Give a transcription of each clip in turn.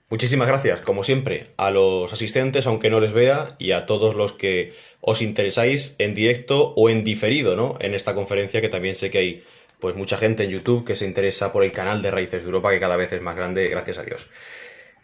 Muchísimas gracias, como siempre, a los asistentes, aunque no les vea, y a todos los que os interesáis en directo o en diferido, ¿no? En esta conferencia, que también sé que hay pues mucha gente en YouTube que se interesa por el canal de Raíces de Europa, que cada vez es más grande, gracias a Dios.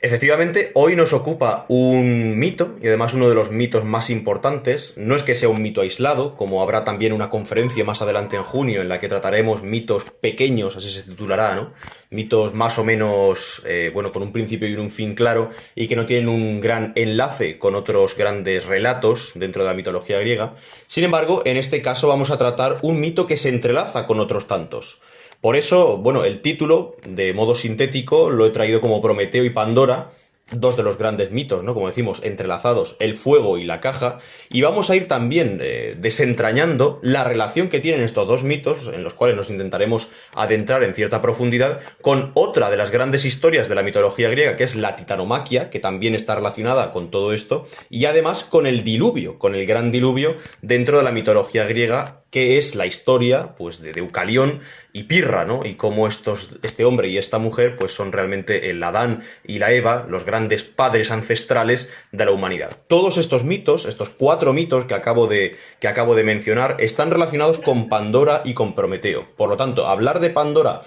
Efectivamente, hoy nos ocupa un mito, y además uno de los mitos más importantes. No es que sea un mito aislado, como habrá también una conferencia más adelante en junio en la que trataremos mitos pequeños, así se titulará, ¿no? Mitos más o menos, bueno, con un principio y un fin claro, y que no tienen un gran enlace con otros grandes relatos dentro de la mitología griega. Sin embargo, en este caso vamos a tratar un mito que se entrelaza con otros tantos. Por eso, bueno, el título, de modo sintético, lo he traído como Prometeo y Pandora, dos de los grandes mitos, ¿no? Como decimos, entrelazados, el fuego y la caja, y vamos a ir también desentrañando la relación que tienen estos dos mitos, en los cuales nos intentaremos adentrar en cierta profundidad, con otra de las grandes historias de la mitología griega, que es la titanomaquia, que también está relacionada con todo esto, y además con el diluvio, con el gran diluvio dentro de la mitología griega, que es la historia pues de Deucalión y Pirra, ¿no? Y cómo este hombre y esta mujer pues son realmente el Adán y la Eva, los grandes padres ancestrales de la humanidad. Todos estos mitos, estos cuatro mitos que acabo de mencionar, están relacionados con Pandora y con Prometeo. Por lo tanto, hablar de Pandora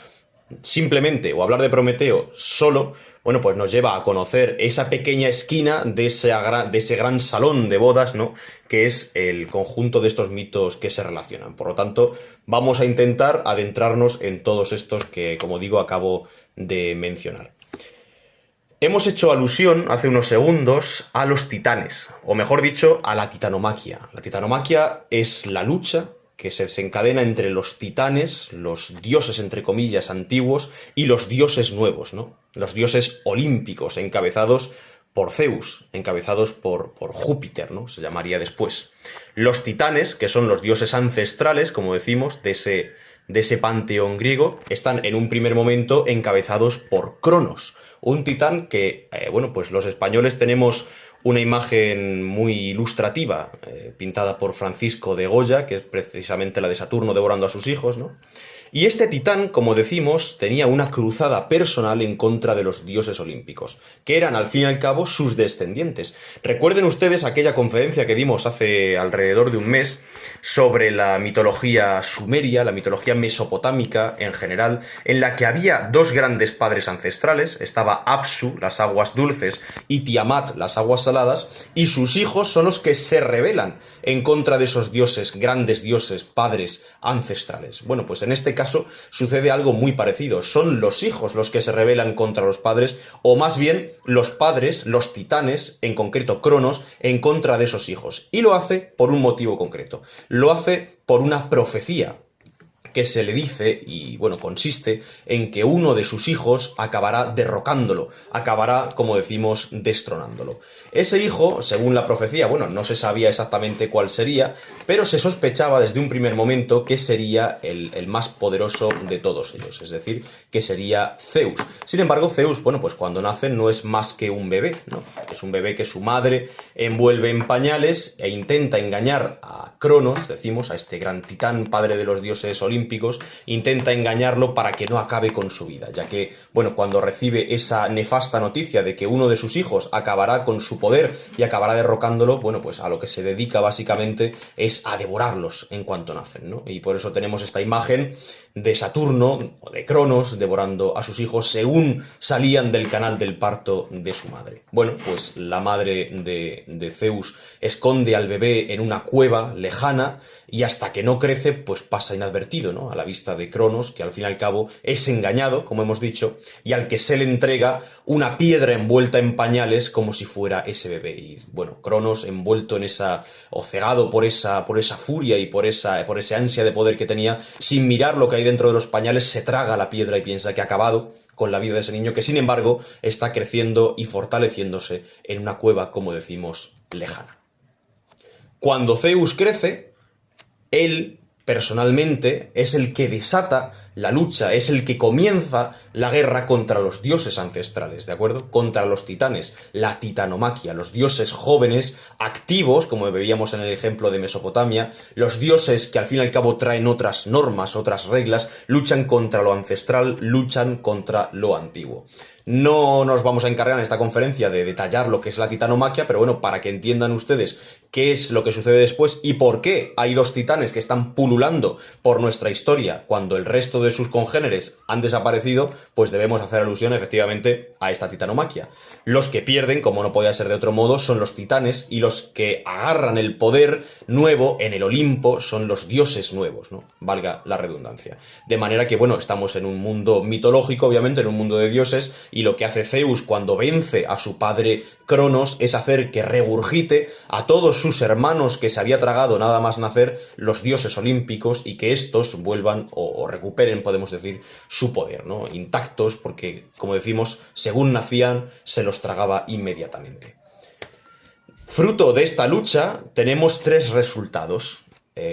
simplemente o hablar de Prometeo solo, bueno, pues nos lleva a conocer esa pequeña esquina de ese gran salón de bodas, ¿no? Que es el conjunto de estos mitos que se relacionan. Por lo tanto, vamos a intentar adentrarnos en todos estos que, como digo, acabo de mencionar. Hemos hecho alusión hace unos segundos a los titanes, o mejor dicho, a la titanomaquia. La titanomaquia es la lucha que se desencadena entre los titanes, los dioses entre comillas antiguos, y los dioses nuevos, ¿no? Los dioses olímpicos, encabezados por Zeus, encabezados por Júpiter, ¿no? Se llamaría después. Los titanes, que son los dioses ancestrales, como decimos, de ese panteón griego, están en un primer momento encabezados por Cronos, un titán que, bueno, pues los españoles tenemos una imagen muy ilustrativa, pintada por Francisco de Goya, que es precisamente la de Saturno devorando a sus hijos, ¿no? Y este titán, como decimos, tenía una cruzada personal en contra de los dioses olímpicos, que eran al fin y al cabo sus descendientes. Recuerden ustedes aquella conferencia que dimos hace alrededor de un mes sobre la mitología sumeria, la mitología mesopotámica en general, en la que había dos grandes padres ancestrales, estaba Apsu, las aguas dulces, y Tiamat, las aguas saladas, y sus hijos son los que se rebelan en contra de esos dioses, grandes dioses, padres ancestrales. Bueno, pues en este caso sucede algo muy parecido. Son los hijos los que se rebelan contra los padres, o más bien los padres, los titanes, en concreto Cronos, en contra de esos hijos. Y lo hace por un motivo concreto. Lo hace por una profecía que se le dice, y bueno, consiste en que uno de sus hijos acabará derrocándolo, acabará, como decimos, destronándolo. Ese hijo, según la profecía, bueno, no se sabía exactamente cuál sería, pero se sospechaba desde un primer momento que sería el más poderoso de todos ellos, es decir, que sería Zeus. Sin embargo, Zeus, bueno, pues cuando nace no es más que un bebé, ¿no? Es un bebé que su madre envuelve en pañales e intenta engañar a Cronos, decimos, a este gran titán, padre de los dioses olímpicos, intenta engañarlo para que no acabe con su vida, ya que, bueno, cuando recibe esa nefasta noticia de que uno de sus hijos acabará con su poder y acabará derrocándolo, bueno, pues a lo que se dedica básicamente es a devorarlos en cuanto nacen, ¿no? Y por eso tenemos esta imagen de Saturno o de Cronos devorando a sus hijos según salían del canal del parto de su madre. Bueno, pues la madre de Zeus esconde al bebé en una cueva lejana y hasta que no crece, pues pasa inadvertido, ¿no? A la vista de Cronos, que al fin y al cabo es engañado, como hemos dicho, y al que se le entrega una piedra envuelta en pañales como si fuera ese bebé. Y bueno, Cronos, envuelto en o cegado por esa furia y por ese ansia de poder que tenía, sin mirar lo que hay dentro de los pañales, se traga la piedra y piensa que ha acabado con la vida de ese niño, que sin embargo está creciendo y fortaleciéndose en una cueva, como decimos, lejana. Cuando Zeus crece, él personalmente es el que desata la lucha, es el que comienza la guerra contra los dioses ancestrales, ¿de acuerdo? Contra los titanes, la titanomaquia, los dioses jóvenes, activos, como veíamos en el ejemplo de Mesopotamia, los dioses que al fin y al cabo traen otras normas, otras reglas, luchan contra lo ancestral, luchan contra lo antiguo. No nos vamos a encargar en esta conferencia de detallar lo que es la titanomaquia, pero bueno, para que entiendan ustedes qué es lo que sucede después y por qué hay dos titanes que están pululando por nuestra historia cuando el resto de sus congéneres han desaparecido, pues debemos hacer alusión efectivamente a esta titanomaquia. Los que pierden, como no podía ser de otro modo, son los titanes, y los que agarran el poder nuevo en el Olimpo son los dioses nuevos, ¿no? Valga la redundancia. De manera que, bueno, estamos en un mundo mitológico, obviamente, en un mundo de dioses, y lo que hace Zeus cuando vence a su padre Cronos es hacer que regurgite a todos sus hermanos que se había tragado nada más nacer, los dioses olímpicos, y que estos vuelvan o recuperen, podemos decir, su poder, ¿no? Intactos, porque, como decimos, según nacían, se los tragaba inmediatamente. Fruto de esta lucha tenemos tres resultados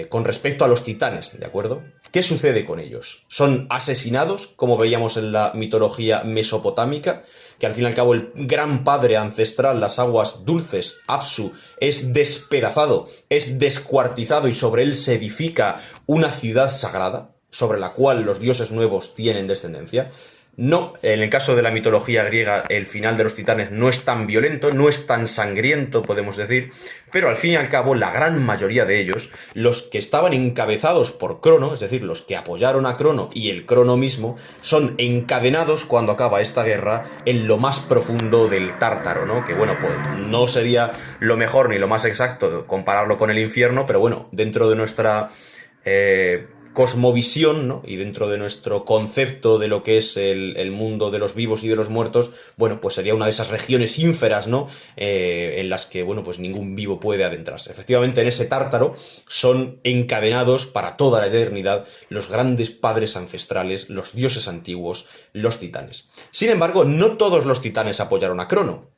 con respecto a los titanes, ¿de acuerdo? ¿Qué sucede con ellos? Son asesinados, como veíamos en la mitología mesopotámica, que al fin y al cabo el gran padre ancestral, las aguas dulces, Apsu, es despedazado, es descuartizado, y sobre él se edifica una ciudad sagrada, sobre la cual los dioses nuevos tienen descendencia. No, en el caso de la mitología griega, el final de los titanes no es tan violento, no es tan sangriento, podemos decir, pero al fin y al cabo la gran mayoría de ellos, los que estaban encabezados por Crono, es decir, los que apoyaron a Crono y el Crono mismo, son encadenados cuando acaba esta guerra en lo más profundo del Tártaro, ¿no? Que bueno, pues no sería lo mejor ni lo más exacto compararlo con el infierno, pero bueno, dentro de nuestra cosmovisión, ¿no? Y dentro de nuestro concepto de lo que es el mundo de los vivos y de los muertos, bueno, pues sería una de esas regiones ínferas, ¿no? En las que, bueno, pues ningún vivo puede adentrarse. Efectivamente, en ese Tártaro son encadenados para toda la eternidad los grandes padres ancestrales, los dioses antiguos, los titanes. Sin embargo, no todos los titanes apoyaron a Crono.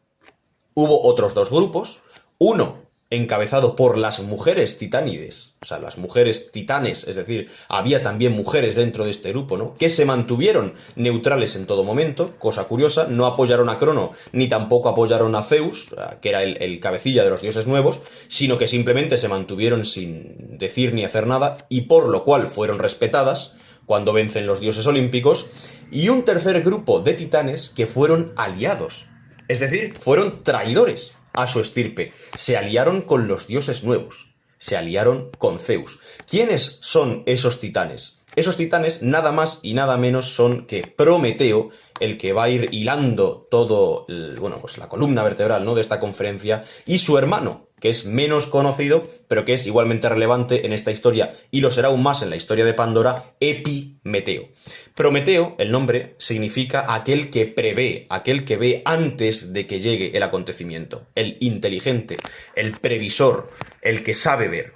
Hubo otros dos grupos, uno encabezado por las mujeres titánides, o sea, las mujeres titanes, es decir, había también mujeres dentro de este grupo, ¿no? Que se mantuvieron neutrales en todo momento, cosa curiosa, no apoyaron a Crono, ni tampoco apoyaron a Zeus, que era el cabecilla de los dioses nuevos, sino que simplemente se mantuvieron sin decir ni hacer nada, y por lo cual fueron respetadas cuando vencen los dioses olímpicos, y un tercer grupo de titanes que fueron aliados, es decir, fueron traidores a su estirpe, se aliaron con los dioses nuevos, se aliaron con Zeus. ¿Quiénes son esos titanes? Esos titanes nada más y nada menos son que Prometeo, el que va a ir hilando todo, bueno, pues la columna vertebral, ¿no?, de esta conferencia, y su hermano, que es menos conocido, pero que es igualmente relevante en esta historia, y lo será aún más en la historia de Pandora, Epimeteo. Prometeo, el nombre, significa aquel que prevé, aquel que ve antes de que llegue el acontecimiento, el inteligente, el previsor, el que sabe ver.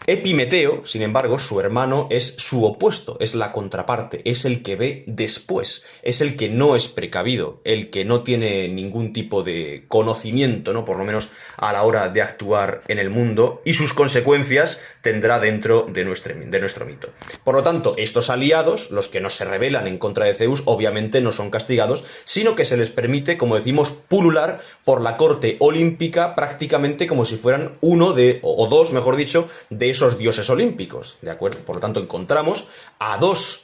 Epimeteo, sin embargo, su hermano, es su opuesto, es la contraparte, es el que ve después, es el que no es precavido, el que no tiene ningún tipo de conocimiento, ¿no?, por lo menos a la hora de actuar en el mundo, y sus consecuencias tendrá dentro de nuestro mito. Por lo tanto, estos aliados, los que no se rebelan en contra de Zeus, obviamente no son castigados, sino que se les permite, como decimos, pulular por la corte olímpica prácticamente como si fueran uno de, o dos, mejor dicho, de esos dioses olímpicos, ¿de acuerdo? Por lo tanto, encontramos a dos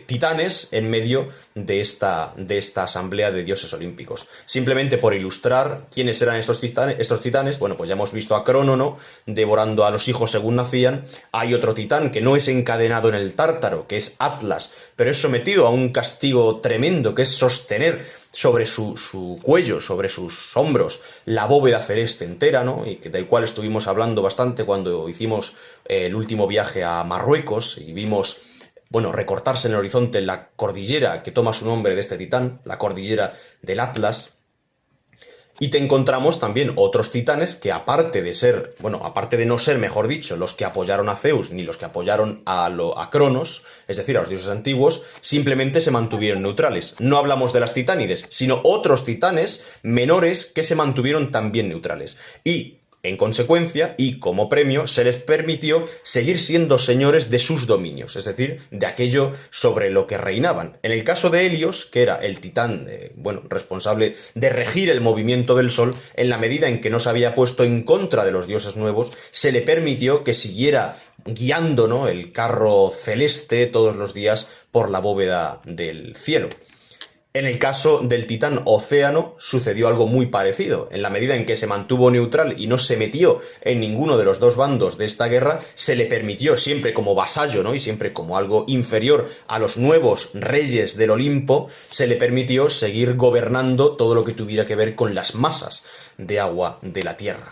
titanes en medio de esta asamblea de dioses olímpicos. Simplemente por ilustrar quiénes eran estos titanes, bueno, pues ya hemos visto a Crono, ¿no?, devorando a los hijos según nacían. Hay otro titán que no es encadenado en el Tártaro, que es Atlas, pero es sometido a un castigo tremendo, que es sostener sobre su cuello, sobre sus hombros, la bóveda celeste entera, ¿no?, y del cual estuvimos hablando bastante cuando hicimos el último viaje a Marruecos y vimos, bueno, recortarse en el horizonte la cordillera que toma su nombre de este titán, la cordillera del Atlas. Y te encontramos también otros titanes que, aparte de no ser, mejor dicho, los que apoyaron a Zeus ni los que apoyaron a Cronos, es decir, a los dioses antiguos, simplemente se mantuvieron neutrales. No hablamos de las titánides, sino otros titanes menores que se mantuvieron también neutrales. Y En consecuencia, y como premio, se les permitió seguir siendo señores de sus dominios, es decir, de aquello sobre lo que reinaban. En el caso de Helios, que era el titán, responsable de regir el movimiento del Sol, en la medida en que no se había puesto en contra de los dioses nuevos, se le permitió que siguiera guiando, ¿no?, el carro celeste todos los días por la bóveda del cielo. En el caso del titán Océano sucedió algo muy parecido. En la medida en que se mantuvo neutral y no se metió en ninguno de los dos bandos de esta guerra, se le permitió, siempre como vasallo, ¿no?, y siempre como algo inferior a los nuevos reyes del Olimpo, se le permitió seguir gobernando todo lo que tuviera que ver con las masas de agua de la Tierra.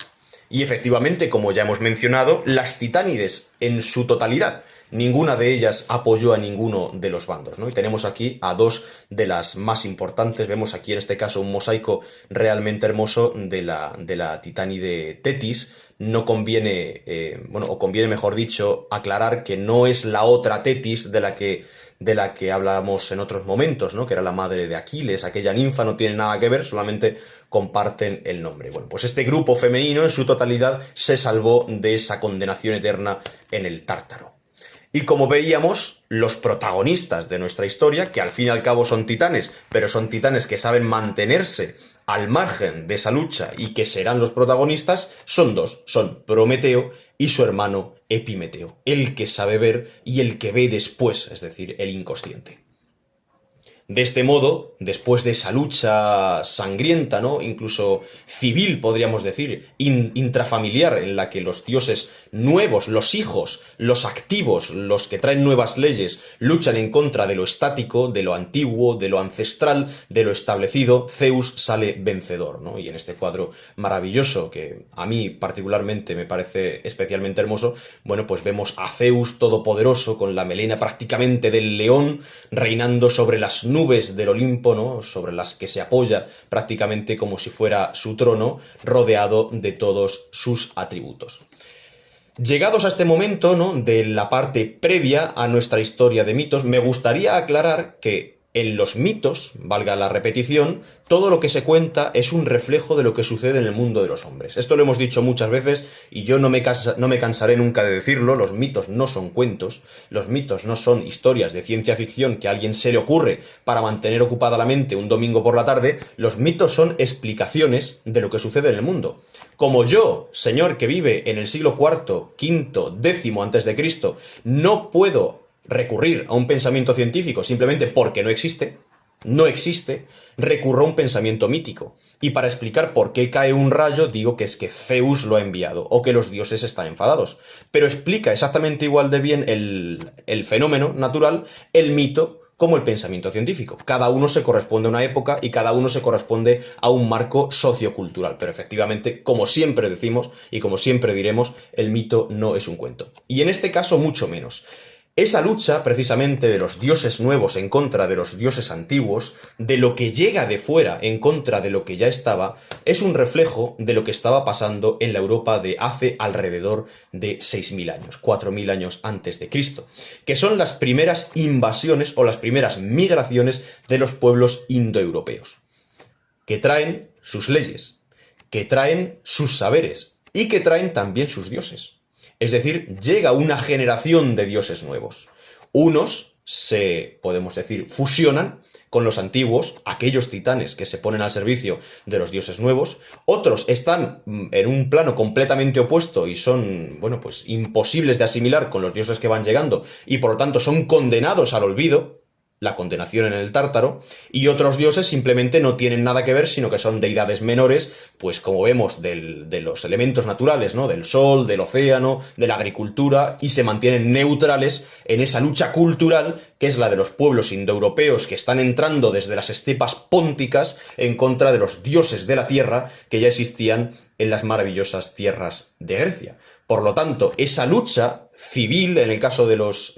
Y efectivamente, como ya hemos mencionado, las titánides en su totalidad, ninguna de ellas apoyó a ninguno de los bandos, ¿no? Y tenemos aquí a dos de las más importantes. Vemos aquí en este caso un mosaico realmente hermoso de la titánide Tetis. No conviene, o conviene mejor dicho, aclarar que no es la otra Tetis de la que hablábamos en otros momentos, ¿no?, que era la madre de Aquiles. Aquella ninfa no tiene nada que ver, solamente comparten el nombre. Bueno, pues este grupo femenino en su totalidad se salvó de esa condenación eterna en el Tártaro. Y como veíamos, los protagonistas de nuestra historia, que al fin y al cabo son titanes, pero son titanes que saben mantenerse al margen de esa lucha y que serán los protagonistas, son dos, son Prometeo y su hermano Epimeteo, el que sabe ver y el que ve después, es decir, el inconsciente. De este modo, después de esa lucha sangrienta, ¿no?, incluso civil, podríamos decir, intrafamiliar, en la que los dioses nuevos, los hijos, los activos, los que traen nuevas leyes, luchan en contra de lo estático, de lo antiguo, de lo ancestral, de lo establecido, Zeus sale vencedor, ¿no? Y en este cuadro maravilloso, que a mí particularmente me parece especialmente hermoso, bueno, pues vemos a Zeus todopoderoso, con la melena prácticamente del león, reinando sobre las nubes del Olimpo, ¿no?, sobre las que se apoya prácticamente como si fuera su trono, rodeado de todos sus atributos. Llegados a este momento, ¿no?, de la parte previa a nuestra historia de mitos, me gustaría aclarar que en los mitos, valga la repetición, todo lo que se cuenta es un reflejo de lo que sucede en el mundo de los hombres. Esto lo hemos dicho muchas veces y yo no me cansaré nunca de decirlo. Los mitos no son cuentos, los mitos no son historias de ciencia ficción que a alguien se le ocurre para mantener ocupada la mente un domingo por la tarde. Los mitos son explicaciones de lo que sucede en el mundo. Como yo, señor que vive en el siglo IV, V, X antes de Cristo, no puedo recurrir a un pensamiento científico simplemente porque no existe, recurro a un pensamiento mítico. Y para explicar por qué cae un rayo, digo que es que Zeus lo ha enviado, o que los dioses están enfadados. Pero explica exactamente igual de bien el fenómeno natural, el mito, como el pensamiento científico. Cada uno se corresponde a una época y cada uno se corresponde a un marco sociocultural. Pero efectivamente, como siempre decimos y como siempre diremos, el mito no es un cuento. Y en este caso, mucho menos. Esa lucha, precisamente, de los dioses nuevos en contra de los dioses antiguos, de lo que llega de fuera en contra de lo que ya estaba, es un reflejo de lo que estaba pasando en la Europa de hace alrededor de 6.000 años, 4.000 años antes de Cristo, que son las primeras invasiones o las primeras migraciones de los pueblos indoeuropeos, que traen sus leyes, que traen sus saberes y que traen también sus dioses. Es decir, llega una generación de dioses nuevos. Unos podemos decir, fusionan con los antiguos, aquellos titanes que se ponen al servicio de los dioses nuevos. Otros están en un plano completamente opuesto y son, bueno, pues imposibles de asimilar con los dioses que van llegando y por lo tanto son condenados al olvido, la condenación en el Tártaro, y otros dioses simplemente no tienen nada que ver, sino que son deidades menores, pues como vemos de los elementos naturales, ¿no?, del sol, del océano, de la agricultura, y se mantienen neutrales en esa lucha cultural que es la de los pueblos indoeuropeos que están entrando desde las estepas pónticas en contra de los dioses de la tierra que ya existían en las maravillosas tierras de Grecia. Por lo tanto, esa lucha civil, en el caso de los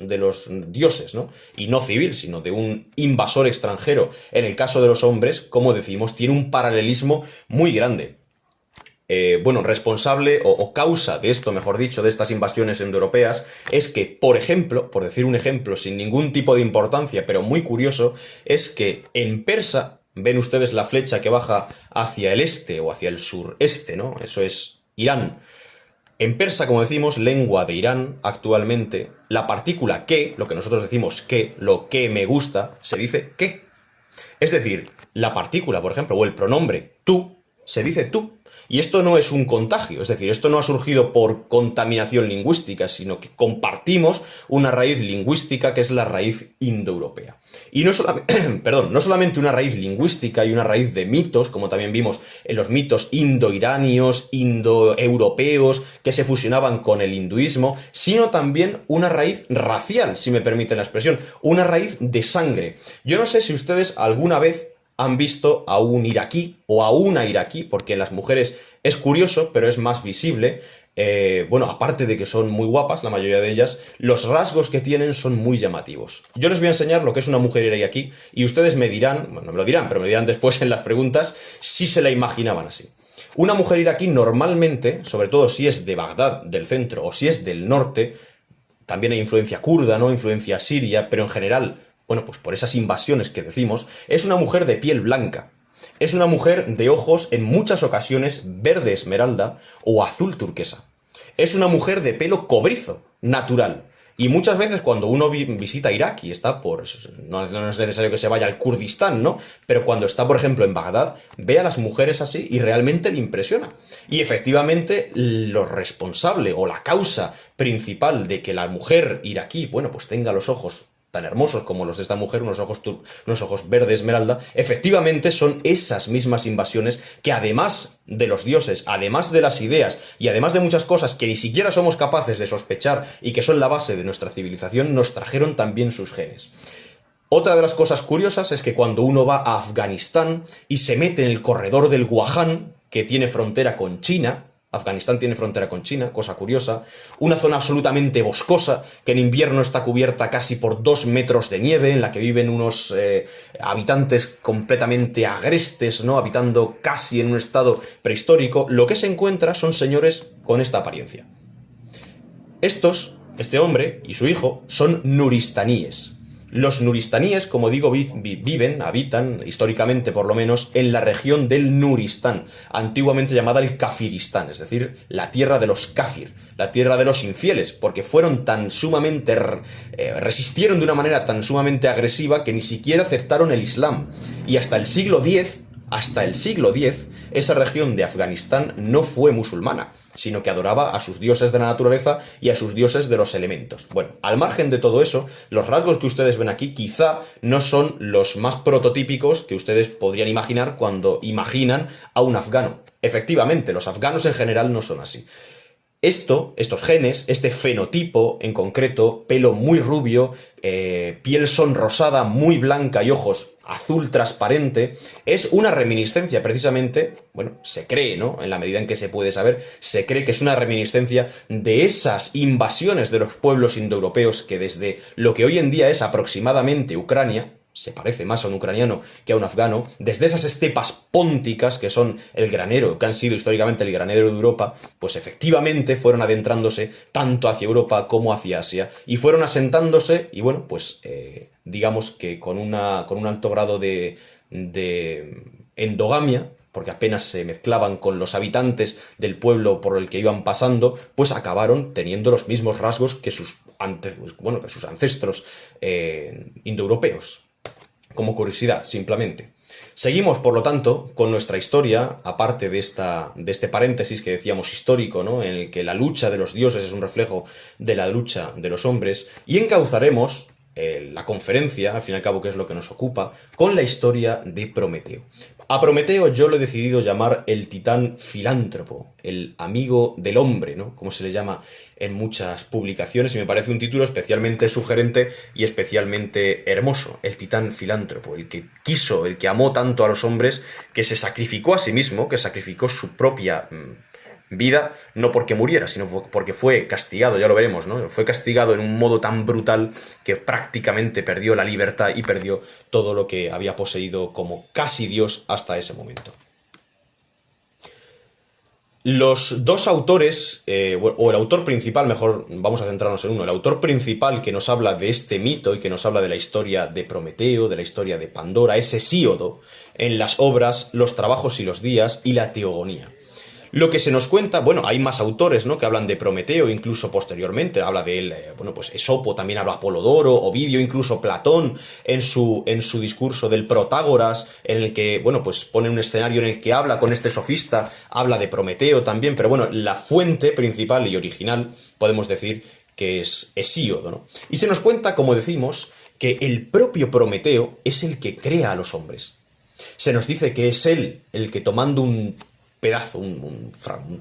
dioses, ¿no?, y no civil, sino de un invasor extranjero, en el caso de los hombres, como decimos, tiene un paralelismo muy grande. Responsable o causa de esto, mejor dicho, de estas invasiones indoeuropeas, es que, por ejemplo, por decir un ejemplo sin ningún tipo de importancia, pero muy curioso, es que en persa, ven ustedes la flecha que baja hacia el este o hacia el sureste, ¿no? Eso es Irán. En persa, como decimos, lengua de Irán, actualmente, la partícula que, lo que nosotros decimos que, lo que me gusta, se dice que. Es decir, la partícula, por ejemplo, o el pronombre tú, se dice tú. Y esto no es un contagio, es decir, esto no ha surgido por contaminación lingüística, sino que compartimos una raíz lingüística que es la raíz indoeuropea. Y no solamente, perdón, no solamente una raíz lingüística y una raíz de mitos, como también vimos en los mitos indoiranios, indoeuropeos, que se fusionaban con el hinduismo, sino también una raíz racial, si me permiten la expresión, una raíz de sangre. Yo no sé si ustedes alguna vez han visto a un iraquí o a una iraquí, porque en las mujeres es curioso, pero es más visible. Bueno, aparte de que son muy guapas, la mayoría de ellas, los rasgos que tienen son muy llamativos. Yo les voy a enseñar lo que es una mujer iraquí y ustedes me dirán, bueno, no me lo dirán, pero me dirán después en las preguntas si se la imaginaban así. Una mujer iraquí normalmente, sobre todo si es de Bagdad, del centro, o si es del norte, también hay influencia kurda, ¿no? Influencia siria, pero en general, bueno, pues por esas invasiones que decimos, es una mujer de piel blanca. Es una mujer de ojos en muchas ocasiones verde esmeralda o azul turquesa. Es una mujer de pelo cobrizo, natural. Y muchas veces cuando uno visita Irak y está por... No es necesario que se vaya al Kurdistán, ¿no? Pero cuando está, por ejemplo, en Bagdad, ve a las mujeres así y realmente le impresiona. Y efectivamente, lo responsable o la causa principal de que la mujer iraquí, bueno, pues tenga los ojos tan hermosos como los de esta mujer, unos ojos verde esmeralda, efectivamente son esas mismas invasiones que además de los dioses, además de las ideas y además de muchas cosas que ni siquiera somos capaces de sospechar y que son la base de nuestra civilización, nos trajeron también sus genes. Otra de las cosas curiosas es que cuando uno va a Afganistán y se mete en el corredor del Guaján, que tiene frontera con China, Afganistán tiene frontera con China, cosa curiosa, una zona absolutamente boscosa, que en invierno está cubierta casi por 2 metros de nieve, en la que viven unos habitantes completamente agrestes, ¿no? Habitando casi en un estado prehistórico. Lo que se encuentra son señores con esta apariencia. Este hombre y su hijo, son nuristaníes. Los nuristaníes, como digo, habitan, históricamente por lo menos, en la región del Nuristán, antiguamente llamada el Kafiristán, es decir, la tierra de los kafir, la tierra de los infieles, porque fueron tan sumamente, resistieron de una manera tan sumamente agresiva que ni siquiera aceptaron el Islam. Y hasta el siglo X, esa región de Afganistán no fue musulmana, sino que adoraba a sus dioses de la naturaleza y a sus dioses de los elementos. Bueno, al margen de todo eso, los rasgos que ustedes ven aquí quizá no son los más prototípicos que ustedes podrían imaginar cuando imaginan a un afgano. Efectivamente, los afganos en general no son así. Estos genes, este fenotipo en concreto, pelo muy rubio, piel sonrosada, muy blanca y ojos azul transparente, es una reminiscencia precisamente, bueno, se cree, ¿no? En la medida en que se puede saber, se cree que es una reminiscencia de esas invasiones de los pueblos indoeuropeos que desde lo que hoy en día es aproximadamente Ucrania, se parece más a un ucraniano que a un afgano, desde esas estepas pónticas que son el granero, que han sido históricamente el granero de Europa, pues efectivamente fueron adentrándose tanto hacia Europa como hacia Asia y fueron asentándose y bueno, pues digamos que con un alto grado de endogamia, porque apenas se mezclaban con los habitantes del pueblo por el que iban pasando, pues acabaron teniendo los mismos rasgos que sus ancestros indoeuropeos. Como curiosidad, simplemente. Seguimos, por lo tanto, con nuestra historia, aparte de este paréntesis que decíamos histórico, ¿no? En el que la lucha de los dioses es un reflejo de la lucha de los hombres, y encauzaremos la conferencia, al fin y al cabo que es lo que nos ocupa, con la historia de Prometeo. A Prometeo yo lo he decidido llamar el titán filántropo, el amigo del hombre, ¿no? Como se le llama en muchas publicaciones, y me parece un título especialmente sugerente y especialmente hermoso, el titán filántropo, el que quiso, el que amó tanto a los hombres, que se sacrificó a sí mismo, que sacrificó su propia vida, no porque muriera, sino porque fue castigado, ya lo veremos, ¿no? Fue castigado en un modo tan brutal que prácticamente perdió la libertad y perdió todo lo que había poseído como casi Dios hasta ese momento. Los dos autores, o el autor principal, mejor vamos a centrarnos en uno, el autor principal que nos habla de este mito y que nos habla de la historia de Prometeo, de la historia de Pandora, es Hesíodo, en las obras Los trabajos y los días y la Teogonía. Lo que se nos cuenta, bueno, hay más autores, ¿no?, que hablan de Prometeo, incluso posteriormente, habla de él, bueno, pues Esopo también habla, Apolodoro, Ovidio, incluso Platón en su discurso del Protágoras, en el que, bueno, pues pone un escenario en el que habla con este sofista, habla de Prometeo también, pero bueno, la fuente principal y original, podemos decir que es Hesíodo, ¿no? Y se nos cuenta, como decimos, que el propio Prometeo es el que crea a los hombres. Se nos dice que es él el que, tomando un pedazo, un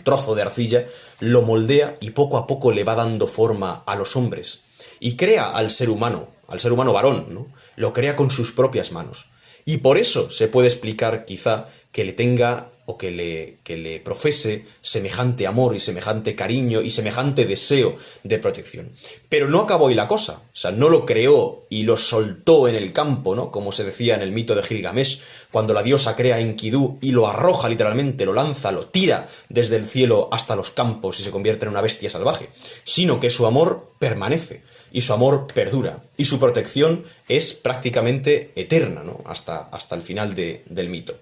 trozo de arcilla, lo moldea y poco a poco le va dando forma a los hombres. Y crea al ser humano varón, ¿no? Lo crea con sus propias manos. Y por eso se puede explicar quizá que le tenga o que le profese semejante amor y semejante cariño y semejante deseo de protección. Pero no acabó ahí la cosa, o sea, no lo creó y lo soltó en el campo, ¿no? Como se decía en el mito de Gilgamesh, cuando la diosa crea a Enkidu y lo arroja literalmente, lo lanza, lo tira desde el cielo hasta los campos y se convierte en una bestia salvaje, sino que su amor permanece y su amor perdura y su protección es prácticamente eterna, ¿no? Hasta el final del mito.